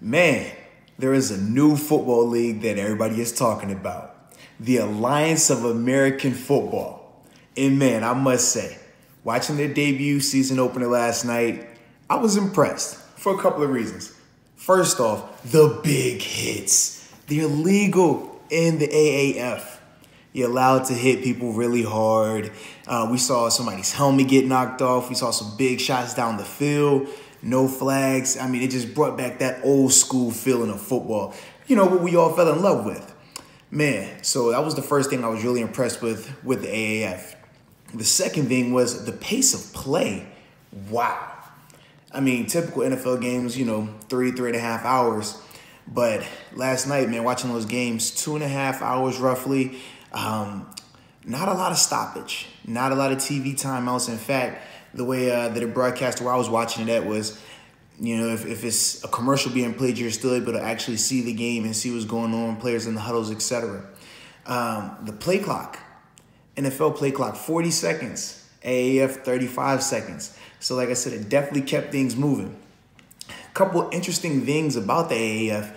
Man, there is a new football league that everybody is talking about. The Alliance of American Football. And man, I must say, watching their debut season opener last night, I was impressed for a couple of reasons. First off, the big hits. They're legal in the AAF. You're allowed to hit people really hard. We saw somebody's helmet get knocked off. We saw some big shots down the field. No flags. I mean, it just brought back that old school feeling of football. You know, what we all fell in love with. Man, so that was the first thing I was really impressed with the AAF. The second thing was the pace of play. Wow. I mean, typical NFL games, 3.5 hours. But last night, man, watching those games, 2.5 hours roughly. Not a lot of stoppage, not a lot of TV timeouts. In fact, the way that the broadcaster where I was watching it at was, if it's a commercial being played, you're still able to actually see the game and see what's going on, players in the huddles, etc. The play clock, NFL play clock, 40 seconds, AAF 35 seconds. So like I said, it definitely kept things moving. A couple interesting things about the AAF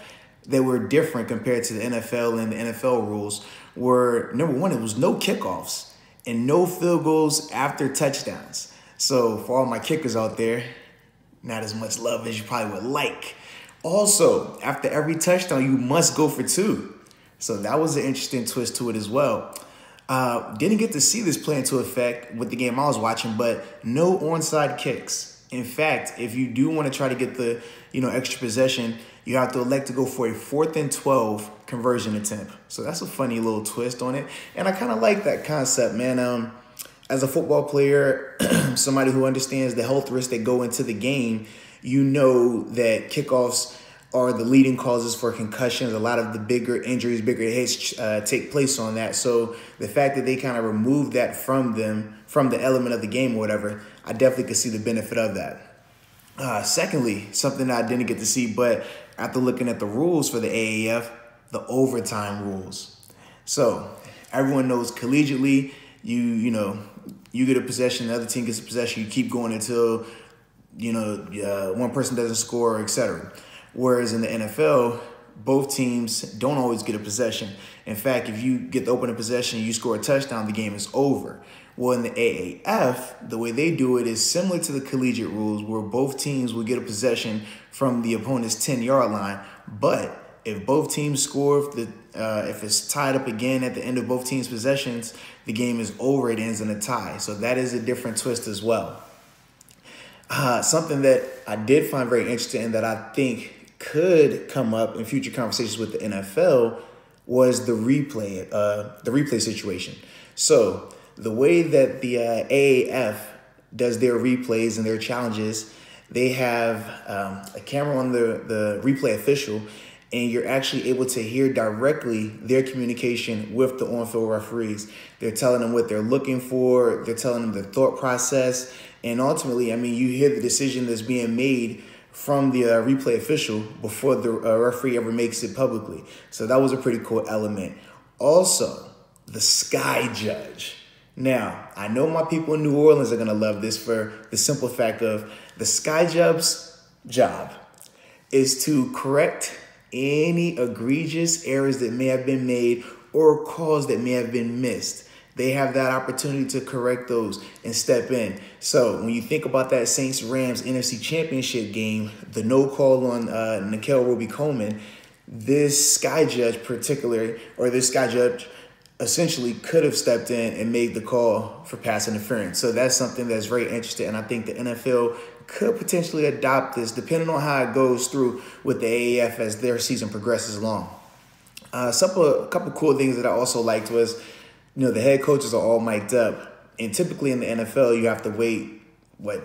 that were different compared to the NFL and the NFL rules were, number one, it was no kickoffs and no field goals after touchdowns. So for all my kickers out there, not as much love as you probably would like. Also, after every touchdown, you must go for two. So that was an interesting twist to it as well. Didn't get to see this play into effect with the game I was watching, but no onside kicks. In fact, if you do want to try to get the extra possession, you have to elect to go for a 4th and 12 conversion attempt. So that's a funny little twist on it. And I kind of like that concept, man. As a football player, somebody who understands the health risks that go into the game, you know that kickoffs are the leading causes for concussions. A lot of the bigger injuries, bigger hits take place on that. So the fact that they kind of removed that from them, from the element of the game or whatever, I definitely could see the benefit of that. Secondly, something that I didn't get to see, but after looking at the rules for the AAF, the overtime rules. So everyone knows collegiately, you get a possession, the other team gets a possession, you keep going until, one person doesn't score, etc. Whereas in the NFL, both teams don't always get a possession. In fact, if you get the opening possession and you score a touchdown, the game is over. Well, in the AAF, the way they do it is similar to the collegiate rules where both teams will get a possession from the opponent's 10-yard line. But if both teams score, if it's tied up again at the end of both teams' possessions, the game is over. It ends in a tie. So that is a different twist as well. Something that I did find very interesting and that I think could come up in future conversations with the NFL was the replay situation. So the way that the AAF does their replays and their challenges, they have a camera on the replay official, and you're actually able to hear directly their communication with the on-field referees. They're telling them what they're looking for. They're telling them their thought process. And ultimately, you hear the decision that's being made from the replay official before the referee ever makes it publicly. So that was a pretty cool element. Also, the sky judge. Now, I know my people in New Orleans are going to love this for the simple fact of the sky judge's job is to correct any egregious errors that may have been made or calls that may have been missed. They have that opportunity to correct those and step in. So when you think about that Saints-Rams NFC Championship game, the no call on Nikel Roby-Coleman, this sky judge essentially could have stepped in and made the call for pass interference. So that's something that's very interesting. And I think the NFL could potentially adopt this depending on how it goes through with the AAF as their season progresses along. A couple cool things that I also liked was, the head coaches are all mic'd up. And typically in the NFL, you have to wait,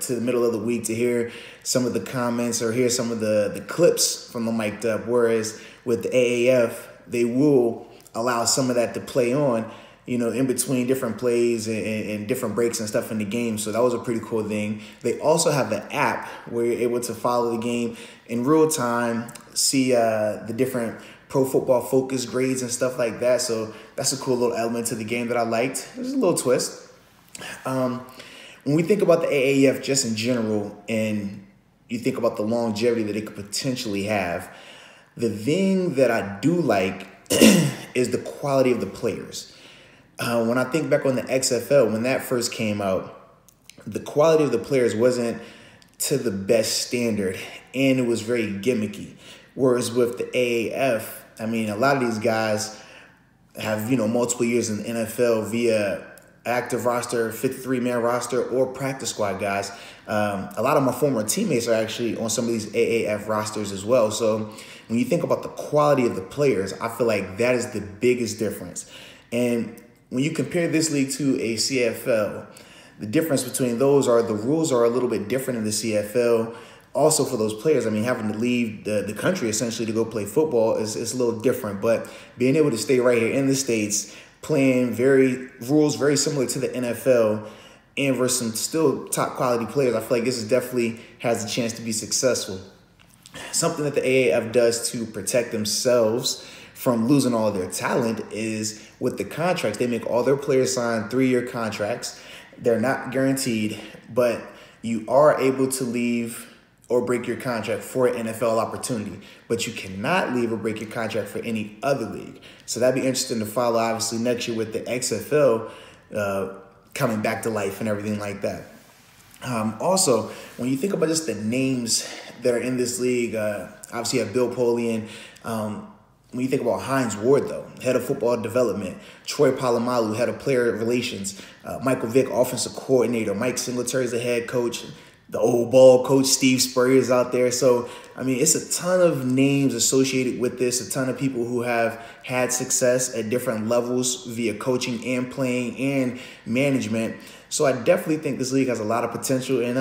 to the middle of the week to hear some of the comments or hear some of the clips from the mic'd up. Whereas with the AAF, they will allow some of that to play on, in between different plays and different breaks and stuff in the game. So that was a pretty cool thing. They also have the app where you're able to follow the game in real time, see the different Pro Football Focus grades and stuff like that. So that's a cool little element to the game that I liked. It was a little twist. When we think about the AAF just in general and you think about the longevity that it could potentially have. The thing that I do like is the quality of the players. When I think back on the XFL, when that first came out, the quality of the players wasn't to the best standard, and it was very gimmicky. Whereas with the AAF, I mean, a lot of these guys have, multiple years in the NFL via active roster, 53-man roster, or practice squad guys. A lot of my former teammates are actually on some of these AAF rosters as well. So when you think about the quality of the players, I feel like that is the biggest difference. And when you compare this league to a CFL, the difference between those are the rules are a little bit different in the CFL. Also for those players, I mean, having to leave the country essentially to go play football is a little different. But being able to stay right here in the States, playing rules very similar to the NFL, and versus some still top quality players, I feel like this is definitely has a chance to be successful. Something that the AAF does to protect themselves from losing all their talent is with the contracts. They make all their players sign 3-year contracts. They're not guaranteed, but you are able to leave or break your contract for an NFL opportunity, but you cannot leave or break your contract for any other league. So that'd be interesting to follow, obviously, next year with the XFL coming back to life and everything like that. Also, when you think about just the names that are in this league, obviously you have Bill Polian. When you think about Hines Ward, though, head of football development, Troy Polamalu, head of player relations, Michael Vick, offensive coordinator, Mike Singletary is the head coach, the old ball coach, Steve Spurrier is out there. So, I mean, it's a ton of names associated with this, a ton of people who have had success at different levels via coaching and playing and management. So I definitely think this league has a lot of potential. And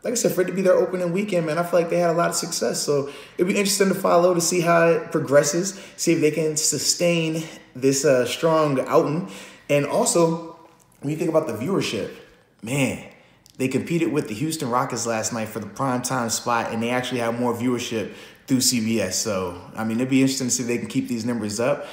like I said, for it to be their opening weekend, man, I feel like they had a lot of success. So it'd be interesting to follow to see how it progresses, see if they can sustain this strong outing. And also, when you think about the viewership, man, they competed with the Houston Rockets last night for the primetime spot, and they actually have more viewership through CBS. So, I mean, it'd be interesting to see if they can keep these numbers up.